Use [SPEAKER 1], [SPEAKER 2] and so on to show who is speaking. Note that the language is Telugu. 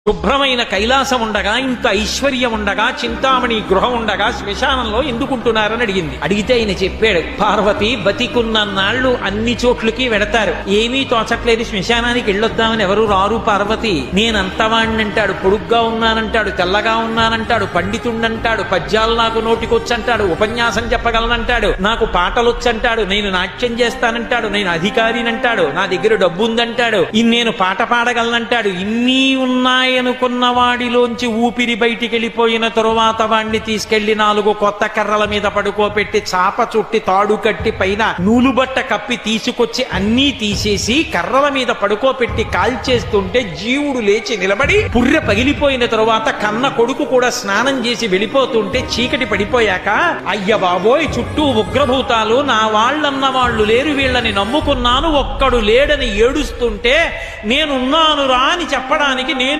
[SPEAKER 1] శుభ్రమైన కైలాసం ఉండగా, ఇంత ఐశ్వర్యం ఉండగా, చింతామణి గృహం ఉండగా శ్మశానంలో ఎందుకుంటున్నారని అడిగితే ఆయన చెప్పాడు, పార్వతి బతికున్న నాళ్లు అన్ని చోట్లకి వెడతారు, ఏమీ తోచట్లేదు, శ్మశానానికి వెళ్ళొద్దామని ఎవరు రారు పార్వతి. నేనంతవాణ్ణంటాడు, పొడుగ్గా ఉన్నానంటాడు, తెల్లగా ఉన్నానంటాడు, పండితుండంటాడు, పద్యాలు నాకు నోటికొచ్చంటాడు, ఉపన్యాసం చెప్పగలనంటాడు, నాకు పాటలొచ్చంటాడు, నేను నాట్యం చేస్తానంటాడు, నేను అధికారినంటాడు, నా దగ్గర డబ్బు ఉందంటాడు, నేను పాట పాడగలనంటాడు. ఇన్ని ఉన్నాయి అనుకున్న వాడిలోంచి ఊపిరి బయటికి వెళ్ళిపోయిన తరువాత వాణ్ణి తీసుకెళ్లి 4 కొత్త కర్రల మీద పడుకోపెట్టి చాప చుట్టి తాడు కట్టి పైన నూలుబట్ట కప్పి తీసుకొచ్చి అన్నీ తీసేసి కర్రల మీద పడుకోపెట్టి కాల్చేస్తుంటే జీవుడు లేచి నిలబడి పుర్రె పగిలిపోయిన తరువాత కన్న కొడుకు కూడా స్నానం చేసి వెళ్ళిపోతుంటే చీకటి పడిపోయాక, అయ్య బాబోయ్ చుట్టూ ఉగ్రభూతాలు, నా వాళ్ళన్న వాళ్ళు లేరు, వీళ్ళని నమ్ముకున్నాను, ఒక్కడు లేడని ఏడుస్తుంటే నేనున్నాను రా అని చెప్పడానికి నేను